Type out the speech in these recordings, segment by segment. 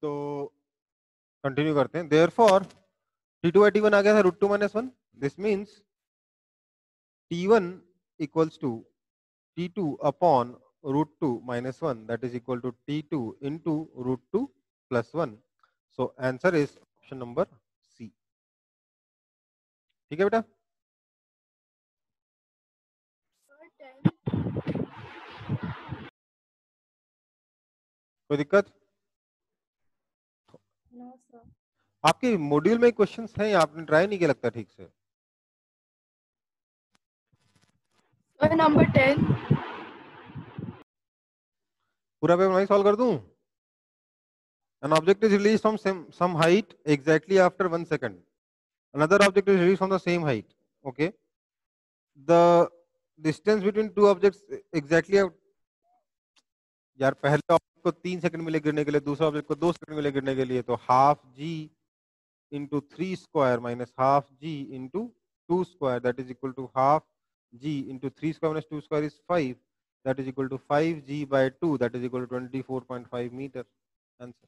तो कंटिन्यू करते हैं। देयरफॉर T2/T1 आ गया था √2 - 1। This means T1 equals to T2 upon √2 - 1 that is equal to T2 into √2 + 1। So answer is option number C. ठीक है बेटा, कोई दिक्कत? No sir. आपके मॉड्यूल में क्वेश्चंस हैं या आपने ट्राई नहीं किया लगता ठीक से? नंबर 10। पूरा पेपर मैं सॉल्व कर दूं? An object is released from some height exactly after 1 second. Another object is released from the same height. Okay. The distance between two objects exactly यार पहले ऑब्जेक्ट को 3 सेकंड मिले गिरने के लिए, दूसरा ऑब्जेक्ट को 2 सेकंड मिले गिरने के लिए, तो half g into 3 square minus half g into 2 square that is equal to half g into 3 square minus 2 square is 5 that is equal to 5g/2 that is equal to 24.5 metre. Answer.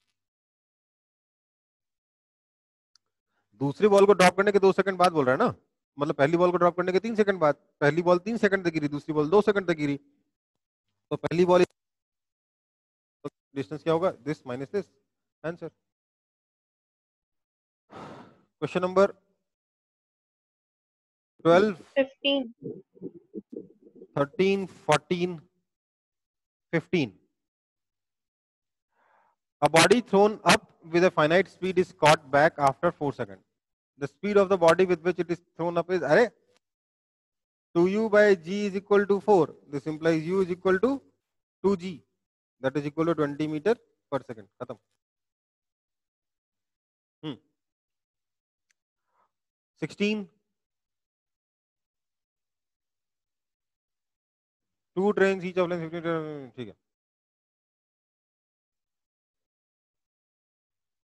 दूसरी ball को drop करने के 2 second बाद बोल रहा है ना, मतलब पहली बॉल को ड्रॉप करने के 3 सेकंड बाद। पहली बॉल 3 सेकंड तक गिरी, दूसरी बॉल 2 सेकंड तक गिरी, तो पहली बॉल डिस्टेंस क्या होगा? This minus this. Answer. Question number 12, 15। 13, 14, 15. A body thrown up with a finite speed is caught back after 4 seconds. The speed of the body with which it is thrown up is, अरे 2u/g is equal to 4. This implies u is equal to 2g. That is equal to 20 meter per second. खत्म। 16. 2 trains each of length 15। ठीक है,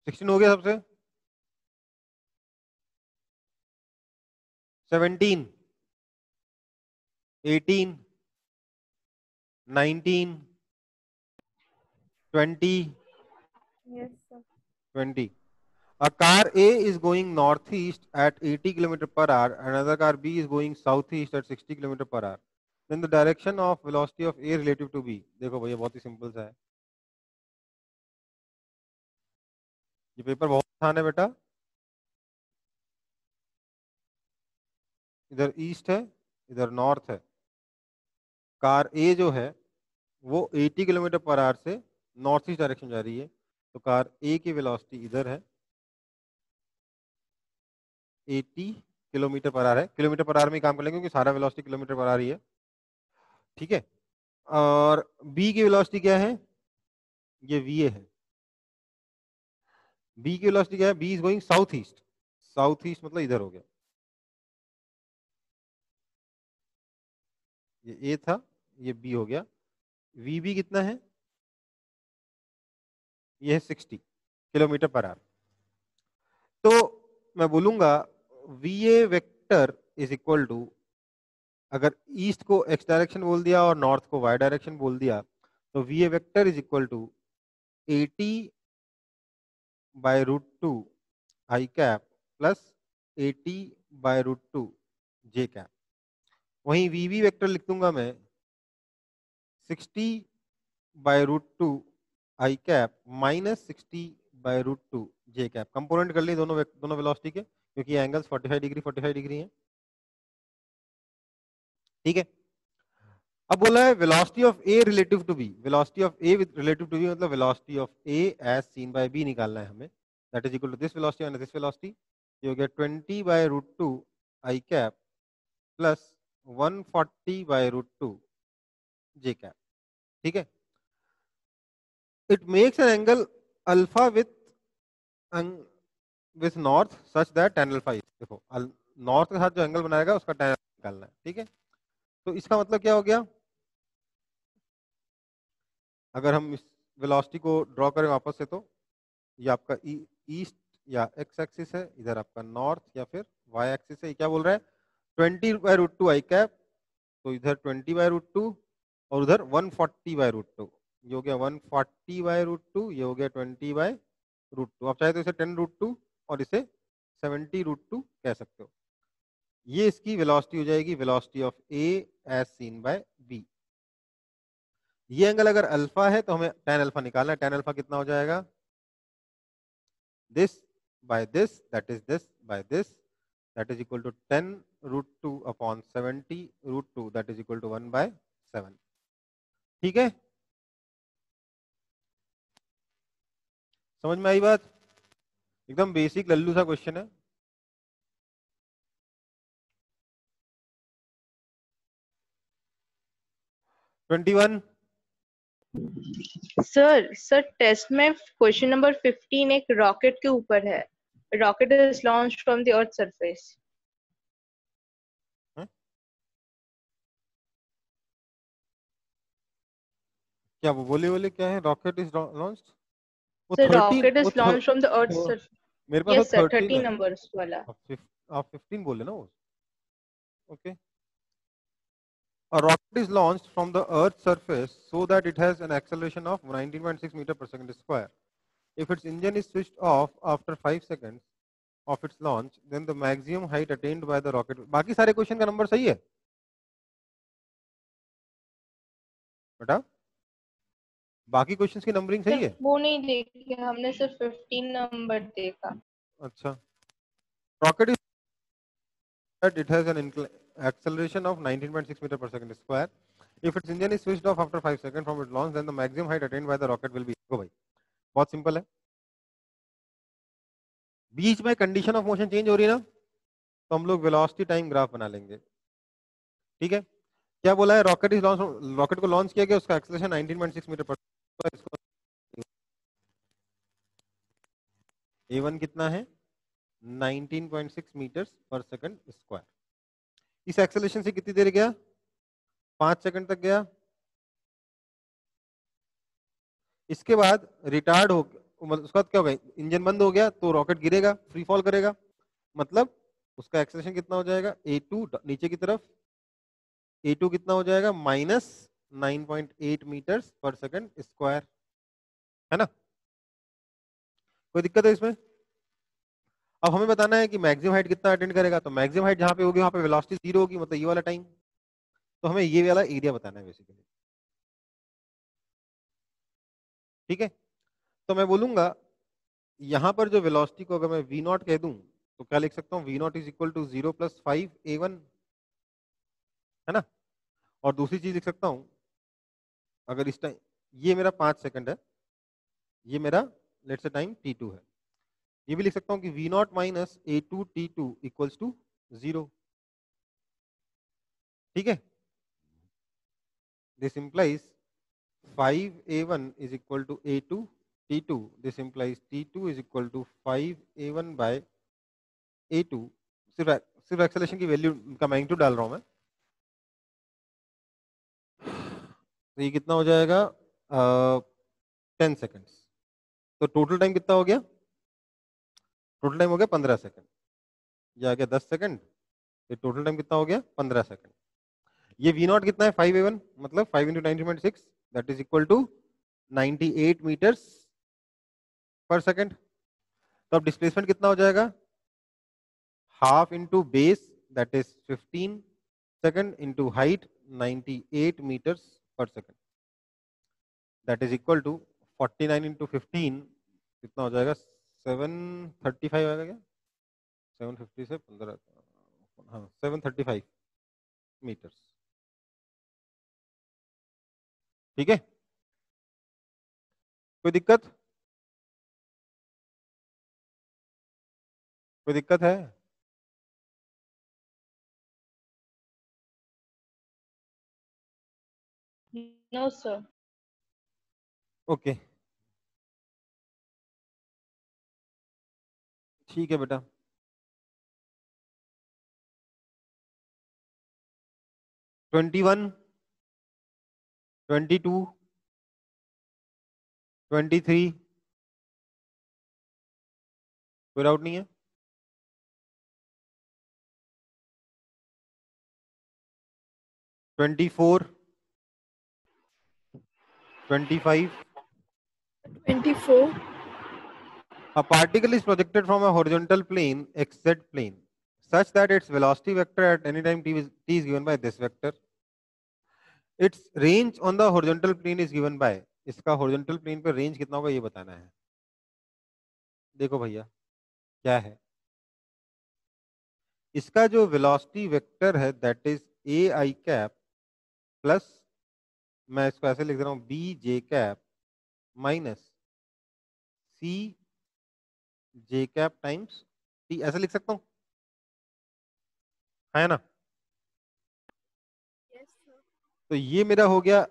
16 हो गया सबसे। 17, 18, 19, 20, yes sir. 20. A car A is going northeast at 80 km per hour, another car B is going southeast at 60 km per hour. Then the direction of velocity of A relative to B. देखो भैया बहुत ही simple सा है, ये paper बहुत आसान है बेटा। इधर ईस्ट है, इधर नॉर्थ है। कार ए जो है वो 80 किलोमीटर पर आवर से नॉर्थ ईस्ट डायरेक्शन जा रही है, तो कार ए की वेलोसिटी इधर है, 80 किलोमीटर पर आवर है। किलोमीटर पर आवर में काम कर लेंगे क्योंकि सारा वेलोसिटी किलोमीटर पर आवर ही है। ठीक है, और बी की वेलोसिटी क्या है? ये वीए है। बी की वेलोसिटी क्या है? B is going south east. South east मतलब इधर हो गया, ये ए था, ये बी हो गया। वी बी कितना है? ये है 60 किलोमीटर पर आवर। तो मैं बोलूंगा V A vector is equal to, अगर ईस्ट को एक्स डायरेक्शन बोल दिया और नॉर्थ को वाई डायरेक्शन बोल दिया, तो V A vector is equal to 80/√2 I cap plus 80/√2 J cap. वहीं वी बी वेक्टर लिख दूंगा मैं 60/√2 I cap minus 60/√2 J cap. Component कर लिए दोनों दोनों वेलोसिटी के, क्योंकि एंगल्स 45 डिग्री 45 डिग्री हैं। ठीक है, अब बोला है velocity of A relative to B. Velocity of A with relative to B मतलब velocity of A as seen by B निकालना है हमें। That is equal to this velocity and this velocity. ये हो गया 20/√2 I cap plus 140/√2 J cap. ठीक है, it makes an angle alpha with north such that tan alpha is, देखो north के साथ जो एंगल बनाएगा उसका tan निकालना है। ठीक है, तो इसका मतलब क्या हो गया? अगर हम इस वेलोसिटी को ड्रॉ करें वापस से, तो ये आपका ईस्ट या एक्स एक्सिस है, इधर आपका नॉर्थ या फिर वाई एक्सिस है। ये क्या बोल रहा है? 20/√2 आई कैप, तो इधर 20/√2 और उधर 140/√2। ये हो गया 140/√2, ये हो गया 20/√2। √2। आप चाहे तो इसे 10√2 और इसे 70√2 कह सकते हो। ये इसकी वेलोसिटी हो जाएगी, velocity of A as seen by B. ये एंगल अगर अल्फा है तो हमें tan अल्फा निकालना है। tan अल्फा कितना हो जाएगा, this by this, that is this by this, that is equal to 10√2 upon 70√2, that is equal to 1/7। ठीक है, समझ में आई बात? एकदम बेसिक लल्लू सा क्वेश्चन है। 21। सर टेस्ट में क्वेश्चन नंबर 15 एक रॉकेट के ऊपर है। Rocket is launched from the earth surface. क्या वो बोले क्या है, रॉकेट इज लॉन्च्ड? वो sir 13, rocket is launched from the earth surface. मेरे पास वो यस सर 13 30 है। नंबर्स वाला। आप 15 बोले ना वो। Okay, a rocket is launched from the earth's surface so that it has an acceleration of 19.6 meter per second square. If its engine is switched off after 5 seconds of its launch, then the maximum height attained by the rocket. बाकी सारे question का number सही है बेटा? बाकी questions की numbering सही है? वो नहीं देखी हमने, सिर्फ 15 नंबर देखा। अच्छा, rocket is that it has an acceleration of 19.6 meter per second square. If its engine is switched off after 5 seconds from its launch, then the maximum height attained by the rocket will be। देखो भाई बहुत simple है, बीच में condition of motion change हो रही है ना, तो हम लोग वेलोसिटी टाइम ग्राफ बना लेंगे। ठीक है, क्या बोला है, रॉकेट इज लॉन्च, रॉकेट को लॉन्च किया गया, उसका एक्सेलरेशन 19.6 मीटर पर A1 कितना है, 19.6 मीटर्स पर सेकंड स्क्वायर। इस एक्सेलरेशन से कितनी देर गया, 5 सेकंड तक गया। इसके बाद रिटार्ड हो, मतलब उसके बाद क्या होगा, इंजन बंद हो गया तो रॉकेट गिरेगा, फ्री फॉल करेगा, मतलब उसका एक्सेलरेशन कितना हो जाएगा, A2 नीचे की तरफ, A2 कितना हो जाएगा, -9.8 मीटर्स पर सेकंड स्क्वायर, है ना? कोई दिक्कत है इसमें? अब हमें बताना है कि मैक्सिमम हाइट कितना अटेंड करेगा, तो मैक्सिमम हाइट जहां पे होगी वहां पे वेलोसिटी 0 होगी, मतलब ये वाला टाइम, तो हमें ये वाला एरिया बताना है बेसिकली। ठीक है, तो मैं बोलूंगा यहां पर जो वेलोसिटी को अगर मैं V0 कह दूं तो क्या लिख सकता हूं, V0 is equal to 0 + 5A1, है ना? और दूसरी चीज लिख सकता हूं, अगर इस टाइम ये मेरा 5 सेकंड है, ये मेरा लेट्स से टाइम T2 है, ये भी लिख सकता हूं कि V0 minus A2 T2 equals to 0। ठीक है, this implies 5A1 is equal to A2 T2, this implies T2 is equal to 5A1 by A2। सिर्फ एक्सेलरेशन की वैल्यू का मैग्नीट्यूड डाल रहा हूं मैं, तो ये कितना हो जाएगा, 10 सेकेंड्स। तो टोटल टाइम कितना हो गया, टोटल टाइम हो गया 15 सेकेंड, ये आ गया 10 सेकेंड, तो टोटल टाइम कितना हो गया 15 सेकेंड। ये V0 कितना है, 5A1, मतलब 5 × 19.6, that is equal to 98 meters per second. तो अब डिस्प्लेसमेंट कितना हो जाएगा, half into base that is 15 second into height 98 meters per second, that is equal to 49 into 15 कितना हो जाएगा, 735 आएगा क्या, 750 से 15, हाँ 735 मीटर्स। ठीक है, कोई दिक्कत, कोई दिक्कत है? No sir. ओके, ठीक है बेटा। ट्वेंटी 22, 23, कोई डाउट नहीं है? 24, 25, 24, A particle is projected from a horizontal plane, xz plane, such that its velocity vector at any time t is given by this vector. Its range on the horizontal plane is given by, इसका horizontal plane पर range कितना होगा ये बताना है. देखो भैया क्या है, इसका जो velocity vector है that is a I cap plus मैं इसको ऐसे लिख रहा हूँ b j cap minus c j cap times t, ऐसे लिख सकता हूँ, है ना. तो ये मेरा हो गया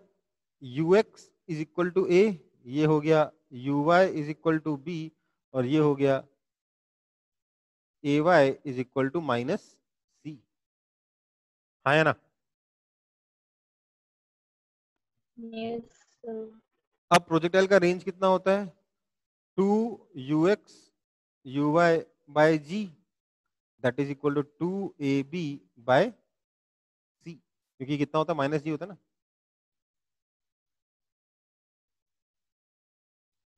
ux is equal to A, ये हो गया uy is equal to B, और ये हो गया ay is equal to minus C, है ना. Yes, sir. अब प्रोजेक्टाइल का रेंज कितना होता है, 2ux uy by g that is equal to 2ab by c, क्योंकि कितना होता है माइनस जी होता है ना.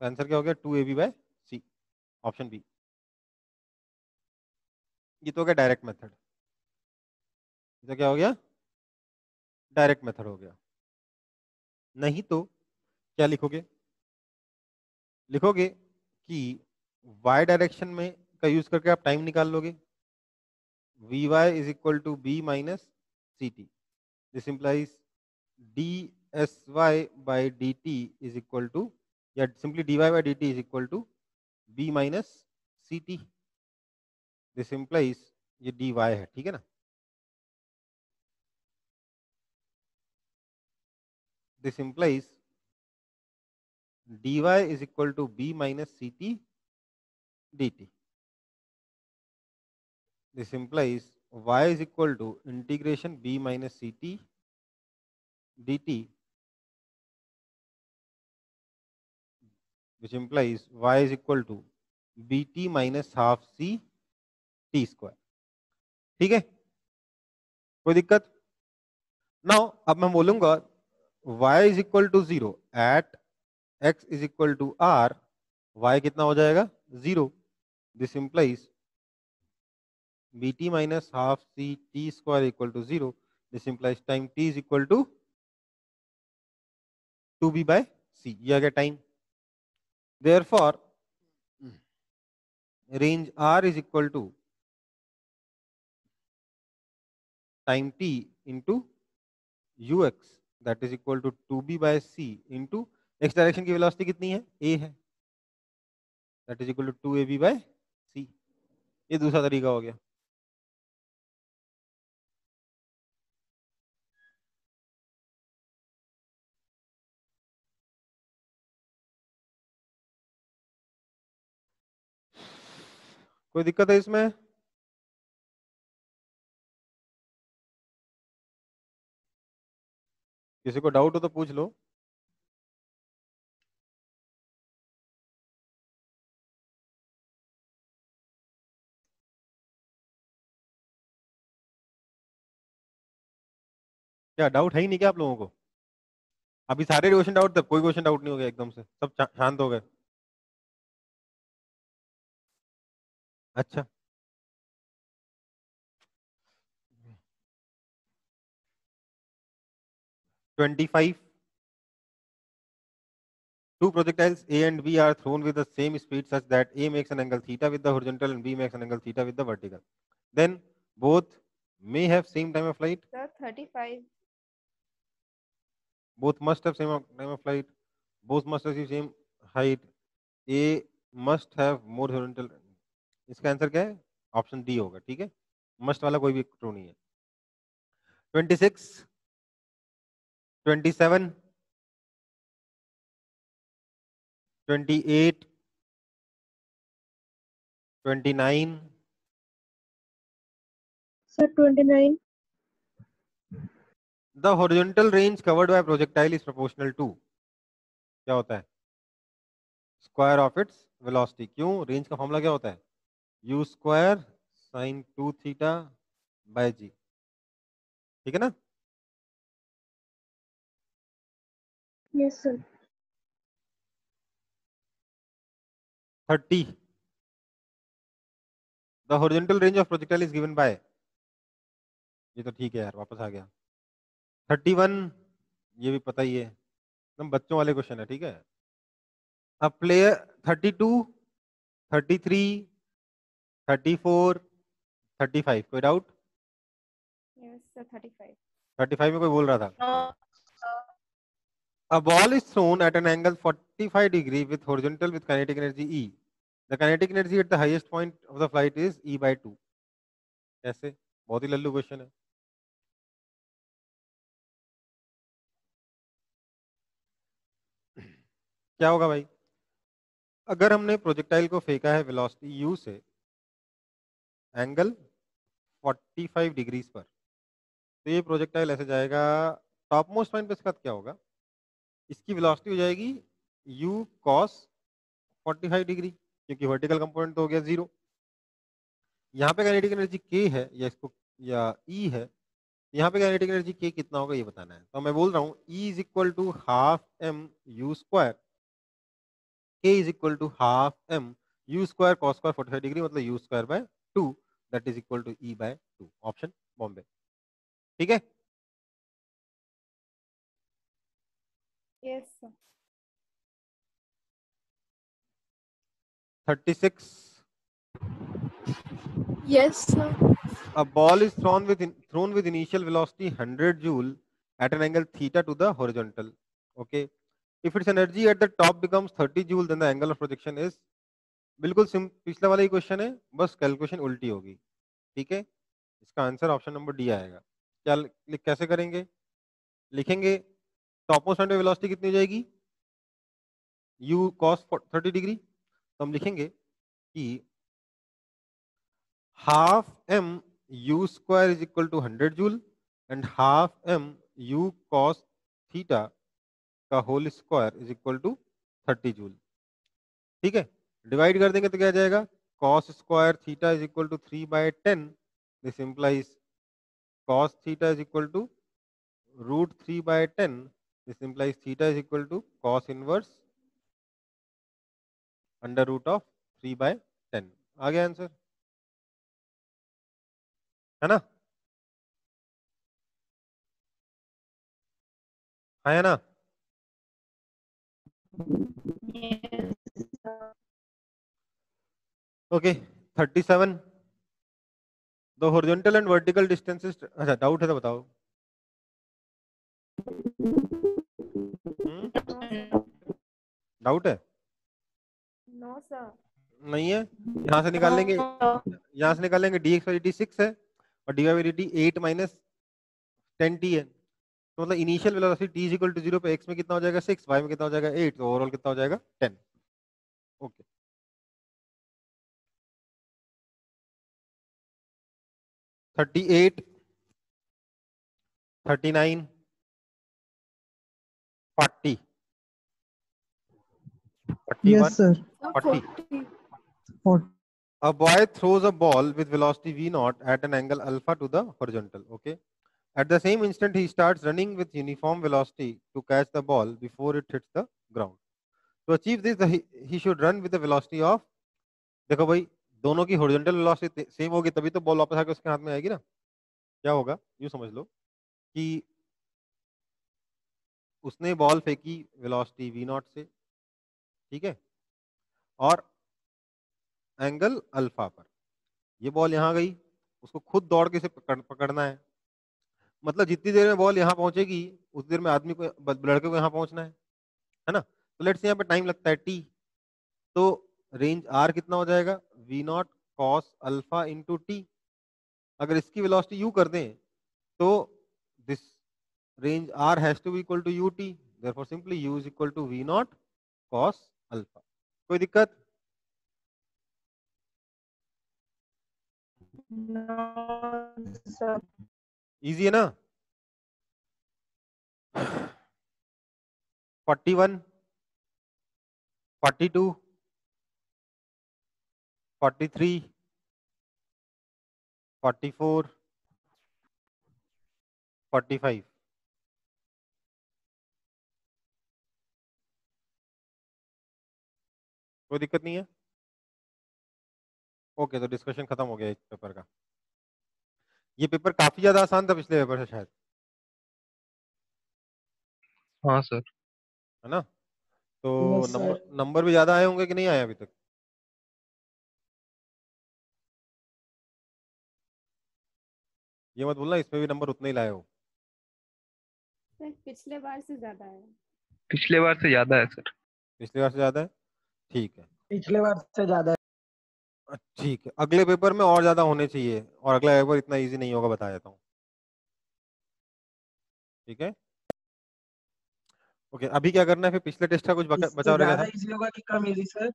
आंसर क्या हो गया 2ab by c, option B. ये तो हो गया डायरेक्ट मेथड, तो क्या हो गया डायरेक्ट मेथड हो गया. नहीं तो क्या लिखोगे, लिखोगे कि y डायरेक्शन में का यूज करके आप टाइम निकाल लोगे, vy is equal to B minus C T, this implies dsy by D T is equal to, या simply dy by D T is equal to b minus C T, this implies ये dy है, ठीक है ना. This implies dy is equal to b minus C T D T. This implies y is equal to integration b minus ct dt, which implies y is equal to bt minus half c t square. ठीक है, कोई दिक्कत. Now अब मैं बोलूंगा y is equal to 0 at x is equal to r, y कितना हो जाएगा 0. This implies bt minus half c t square equal to 0. This implies time t is equal to 2b by c, ये आ गया time. Therefore range r is equal to time t into ux, that is equal to 2b by c into x direction की velocity कितनी है, a है, that is equal to 2ab by c. ये दूसरा तरीका हो गया. कोई दिक्कत है इसमें, किसी को डाउट हो तो पूछ लो. क्या डाउट है ही नहीं क्या आप लोगों को, अभी सारे क्वेश्चन डाउट थे, कोई क्वेश्चन डाउट नहीं हो गया, एकदम से सब शांत हो गए. अच्छा, 25. Two projectiles A and B are thrown with the same speed such that A makes an angle theta with the horizontal and B makes an angle theta with the vertical. Then both may have same time of flight. Sir, 35. Both must have same time of flight. Both must achieve same height. A must have more horizontal. इसका answer क्या है, option D होगा. ठीक है, must वाला कोई भी true नहीं है. 26, 27, 28, 29. Sir, 29. The horizontal range covered by projectile is proportional to, क्या होता है, स्क्वायर ऑफ इट्स वेलोसिटी. क्यों, रेंज का फॉर्मूला क्या होता है, u square sine 2 theta by G. ठीक है ना. Yes, sir. 30, the horizontal range of projectile is given by, ये तो ठीक है यार, वापस आ गया। 31, ये भी पता ही है, एकदम बच्चों वाले क्वेश्चन है, ठीक है। अब प्लेयर 32, 33, 34, 35, कोई डाउट? Yes, sir, 35. 35 में कोई बोल रहा था? No, A ball is thrown at an angle 45 degree with horizontal with kinetic energy E. The kinetic energy at the highest point of the flight is E by 2. कैसे? बहुत ही Lallu question है। क्या होगा भाई? अगर हमने प्रोजेक्टाइल को फेंका है वेलोसिटी u से एंगल 45 डिग्रीज पर, तो ये प्रोजेक्टाइल ऐसे जाएगा। टॉप मोस्ट पॉइंट पे इसका क्या होगा? इसकी वेलोसिटी हो जाएगी u cos 45 डिग्री, क्योंकि वर्टिकल कंपोनेंट तो हो गया 0। यहाँ पे काइनेटिक एनर्जी k है या इसको या E है, यहाँ पे काइनेटिक एनर्जी k कितना होगा ये बताना है। तो मैं बोल रहा हूँ E is equal to half m u square, k is equal to half m u square cos square 45 degree, मतलब u square by 2, that is equal to E by 2। Option बॉम्बे, ठीक है। Yes, sir. 36, Yes, sir. a ball is thrown with initial velocity 100 joule at an angle theta to the horizontal. Okay, if its energy at the top becomes 30 joule, then the angle of projection is, बिल्कुल पिछला वाला ही question है, बस calculation उल्टी होगी, ठीक है। इसका आंसर ऑप्शन नंबर डी आएगा। क्या कैसे करेंगे? लिखेंगे टॉप मोस्ट पॉइंट पे वेलोसिटी कितनी हो जाएगी? u cos 30 डिग्री, तो हम लिखेंगे कि half m u square is equal to 100 joule and half m u cos theta का whole square is equal to 30 joule, ठीक है। डिवाइड कर देंगे तो क्या आ जाएगा? cos square theta is equal to 3/10, this implies cos theta is equal to root 3/10, this implies theta is equal to cos inverse under root of 3/10। आ गया आंसर, है ना? है ना? yes, sir. Okay 37, the horizontal and vertical distances, अच्छा doubt है तो बताओ। डाउट है? No, sir. नहीं है? यहाँ से निकाल लेंगे, No, यहाँ से निकाल लेंगे dx बाई dt 6 है और dy by dt 8 minus 10t है, तो मतलब initial velocity t is equal to 0 पे x में कितना हो जाएगा 6, y में कितना हो जाएगा 8, तो ओवरऑल कितना हो जाएगा 10। Okay 38, 39, 40, 41, Yes, sir. 40. 40. For A boy throws a ball with velocity v naught at an angle alpha to the horizontal. Okay. At the same instant, he starts running with uniform velocity to catch the ball before it hits the ground. To achieve this, he should run with the velocity of, देखो भाई दोनों की horizontal velocity same होगी तभी तो ball वापस आके उसके हाथ में आएगी ना। क्या होगा? यूं समझ लो कि उसने बॉल फेंकी वेलोसिटी v नॉट से, ठीक है, और एंगल अल्फा पर। ये बॉल यहाँ गई, उसको खुद दौड़ के इसे पकड़ना है, मतलब जितनी देर में बॉल यहाँ पहुंचेगी उस देर में आदमी को, लड़के को यहाँ पहुंचना है ना। तो लेट्स यहाँ पे टाइम लगता है t, तो रेंज r कितना हो जाएगा? v naught cos alpha into T. अगर इसकी वेलोसिटी यू कर दें तो this range r has to be equal to ut, therefore simply u is equal to v naught cos alpha. कोई दिक्कत? no, sir. इजी है ना? 41, 42, 43, 44, 45। कोई दिक्कत नहीं है? ओके, तो डिस्कशन खत्म हो गया इस पेपर का। ये पेपर काफी ज्यादा आसान था पिछले पेपर से शायद, हाँ सर। है ना? तो Yes, sir. नंबर नंबर भी ज्यादा आए होंगे कि नहीं आए अभी तक? ये मत बोलना इसमें भी नंबर उतने ही लाए हो। सर पिछले बार से ज्यादा है। पिछले बार से ज्यादा है सर। पिछले बार से ज्यादा है, ठीक है। पिछले बार से ज्यादा है। ठीक है, अगले पेपर में और ज्यादा होने चाहिए, और अगला पेपर इतना इजी नहीं होगा, बता देता हूँ। ठीक है, ओके। अभी क्या करना है फिर? पिछले टेस्ट का कुछ बचा इससे और रह गया ज्यादा था? इजी होगा कि कम इजी सर?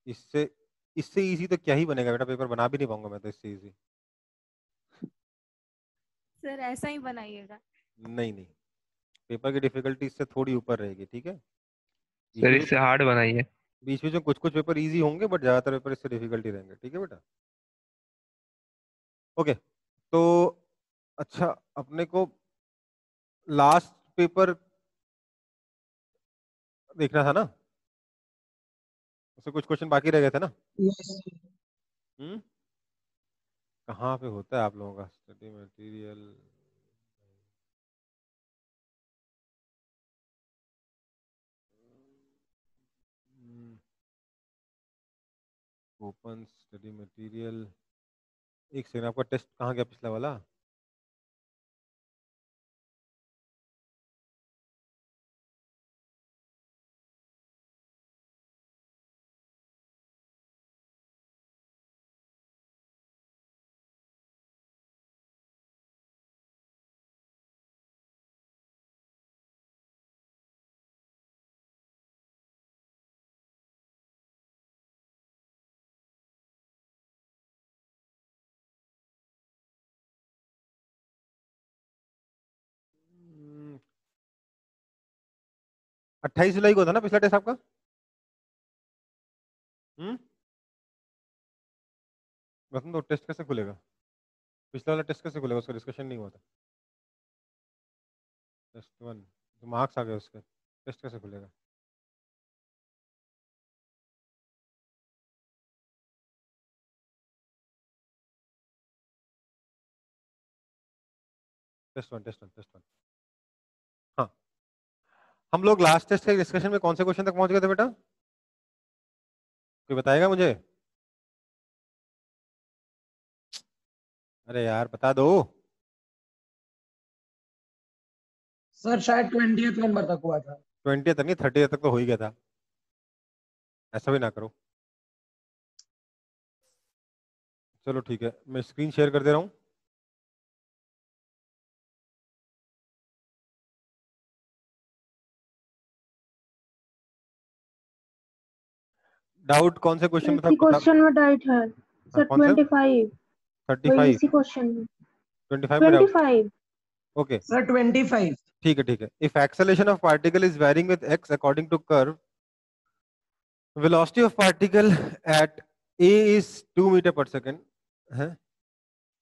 इससे इससे इजी तो क्या ही बनेगा बेटा, पेपर बना भी नहीं पाऊंगा मैं तो इससे इजी। सर ऐसा ही बनाइएगा। नहीं नहीं, पेपर की डिफिकल्टी इससे थोड़ी ऊपर रहेगी, ठीक है? सर इससे हार्ड बनाइए। बीच में जो कुछ कुछ पेपर इजी होंगे, बट ज्यादातर पेपर इससे डिफिकल्टी रहेंगे, ठीक है बेटा? ओके, तो अच्छा, अपने को लास्ट पेपर देखना था ना, उससे कुछ क्वेश्चन बाकी रह गए थे ना? यस हम्म, कहाँ पे होता है आप लोगों का study material? Open study material, एक सेकंड, आपका टेस्ट कहाँ गया पिछला वाला? हम्म, 28 जुलाई को था ना पिछला टेस्ट आपका? हम्म, बस तो टेस्ट कैसे खुलेगा? पिछला वाला टेस्ट कैसे खुलेगा? उसका डिस्कशन नहीं हुआ था। टेस्ट 1 तो मार्क्स आ गए उसके, टेस्ट कैसे खुलेगा? Test one. हाँ, हम लोग लास्ट टेस्ट के डिस्कशन में कौन से क्वेश्चन तक पहुंच गए थे बेटा? कोई बताएगा मुझे? अरे यार बता दो। सर शायद 20th नंबर तक हुआ था। 20 तक नहीं, 30 तक तो हो ही गया था, ऐसा भी ना करो। चलो ठीक है, मैं स्क्रीन शेयर कर दे रहा हूँ। डाउट कौन से क्वेश्चन में था? क्वेश्चन में डाउट है सर। कौन से? 25 वही 35, इसी क्वेश्चन में 25 में डाउट? 25 okay, sir 25। ठीक है। If acceleration of particle is varying with x according to curve, velocity of particle at a is 2 metre पर सेकेंड है,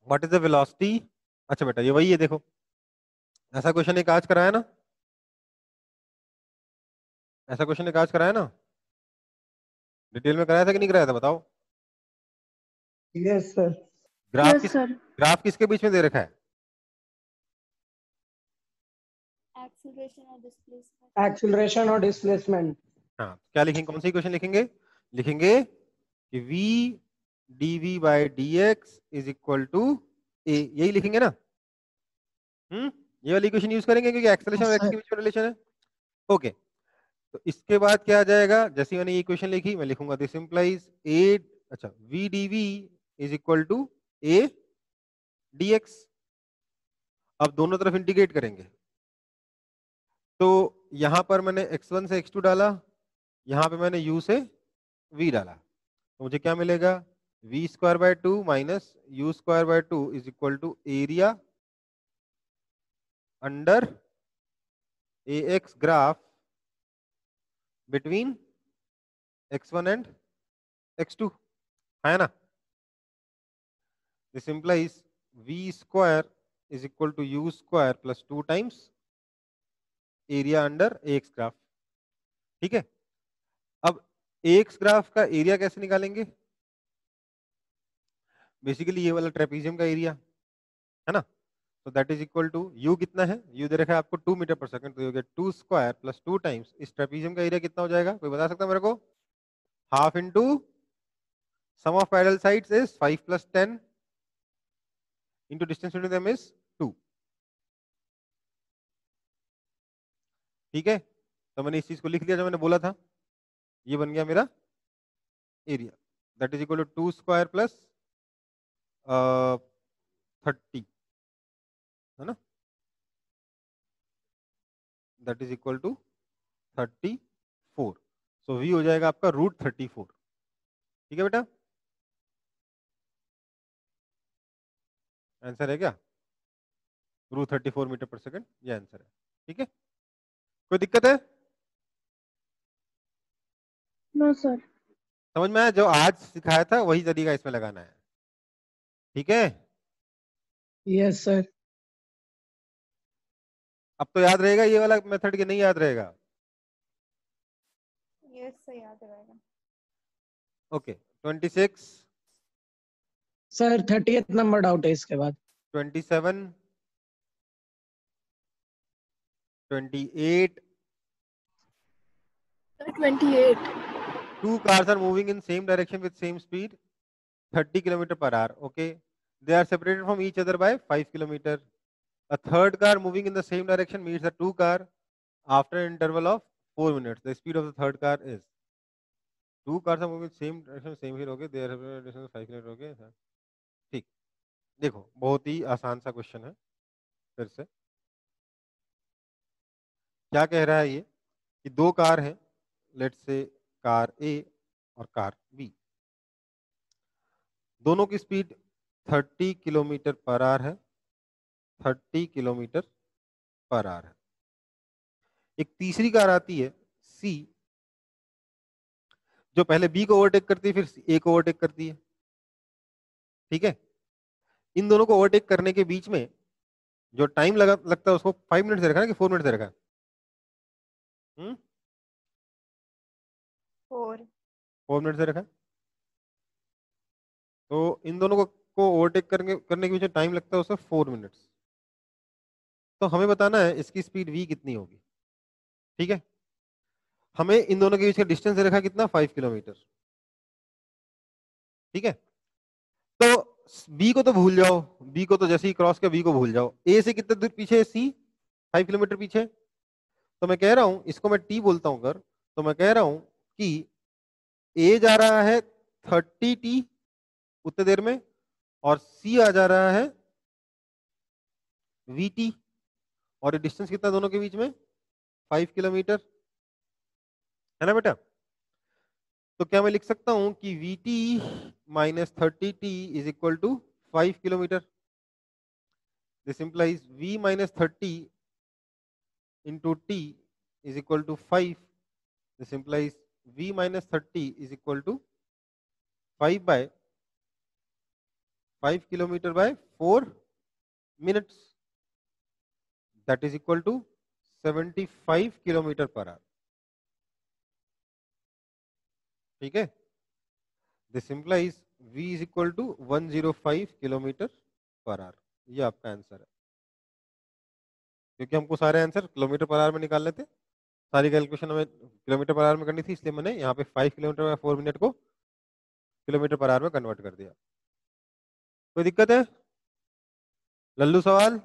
व्हाट इज द वेलोसिटी? अच्छा बेटा ये वही है, देखो ऐसा क्वेश्चन एक आज कराया ना, ऐसा क्वेश्चन एक आज कराया ना, डिटेल में कराया था कि नहीं कराया था बताओ? Yes sir. Graph yes sir. Graph किसके बीच में दे रखा है? एक्सीलरेशन और डिस्प्लेसमेंट। हाँ, क्या लिखेंगे? कौन सी क्वेश्चन लिखेंगे? लिखेंगे कि v dv by dx is equal to a, यही लिखेंगे ना? ये वाली इक्वेशन यूज करेंगे क्योंकि एक्सेलरेशन और x के बीच में रिलेशन है। ओके, तो इसके बाद क्या आ जाएगा? जैसे मैंने ये इक्वेशन लिखी, मैं लिखूंगा दिस इंप्लाइज a, अच्छा v dv is equal to a dx। अब दोनों तरफ इंटीग्रेट करेंगे, तो यहां पर मैंने x1 से x2 डाला, यहां पे मैंने u से v डाला, तो मुझे क्या मिलेगा? v square by 2 minus u square by 2 is equal to area under ax graph between x1 and x2, है ना? This implies v square is equal to u square plus 2 times area under ax graph. ठीक है, अब ax graph का area कैसे निकालेंगे? Basically ये वाला ट्रेपीजियम का एरिया है ना। तो that is equal to U कितना है, यू दे रखा है आपको 2 मीटर पर सेकंड, तो ये हो गया 2 स्क्वायर प्लस 2 टाइम्स इस ट्रेपीजियम का एरिया कितना हो जाएगा, कोई बता सकता है मेरे को? Half into sum of parallel sides is 5 plus 10 into distance between them is 2। ठीक है, तो मैंने इस चीज को लिख लिया जो मैंने बोला था, ये बन गया मेरा area, that is equal to 2 square plus 30 है ना, that is equal to 34। So V हो जाएगा आपका √34। ठीक है बेटा, आंसर है क्या? √34 मीटर पर सेकंड, ये आंसर है। ठीक है, कोई दिक्कत है? No sir. समझ में आया? जो आज सिखाया था वही तरीका इसमें लगाना है। ठीक है, यस सर। अब तो याद रहेगा ये वाला मेथड कि नहीं याद रहेगा? यस सर, याद रहेगा। Okay, 26, sir 30th number doubt है इसके बाद। 27, 28, 28. 2 cars are moving in same direction with same speed 30 km/h. Okay, they are separated from each other by 5 km. A third car moving in the same direction meets the 2 car after an interval of 4 minutes. The speed of the third car is, 2 cars are moving same direction same here. Okay, they are separated distance 5 km. Okay, ठीक, देखो बहुत ही आसान सा question है। फिर से क्या कह रहा है ये कि 2 कार हैं, लेट्स से कार ए और कार बी, दोनों की स्पीड 30 km/h है, 30 km/h है। एक तीसरी कार आती है सी, जो पहले बी को ओवरटेक करती है फिर ए को ओवरटेक करती है। ठीक है, इन दोनों को ओवरटेक करने के बीच में जो टाइम लगता है उसको 5 मिनट से रखा है कि 4 मिनट से रखा है? 4 मिनट से रखा है। तो इन दोनों को ओवरटेक करने के बीच में टाइम लगता है उसको 4 मिनट्स। तो हमें बताना है इसकी स्पीड v कितनी होगी। ठीक है, हमें इन दोनों के बीच का डिस्टेंस दे रखा कितना, 5 किलोमीटर। ठीक है, तो b को तो भूल जाओ, b को तो जैसे ही क्रॉस किया b को भूल जाओ। a से कितने दूर पीछे है c? 5 किलोमीटर पीछे। तो मैं कह रहा हूं, इसको मैं t बोलता हूं अगर, तो मैं कह रहा हूं कि a जा रहा है 30t उतने देर में और c आ जा रहा है vt, और ये डिस्टेंस कितना दोनों के बीच में, 5 किलोमीटर है ना बेटा। तो क्या मैं लिख सकता हूं कि vt minus 30t is equal to 5 kilometre. This implies v minus 30 into t is equal to 5। This implies v minus 30 is equal to 5 kilometre by 4 minutes, that is equal to 75 km/h। ठीक है, this implies v is equal to 105 km/h। ये आपका answer है, क्योंकि हमको सारे answer km/h में निकालने थे, सारी कैलकुलेशन हमें km/h में करनी थी, इसलिए मैंने यहाँ पे 5 किलोमीटर 4 मिनट को km/h में कन्वर्ट कर दिया। कोई दिक्कत है? लल्लू सवाल?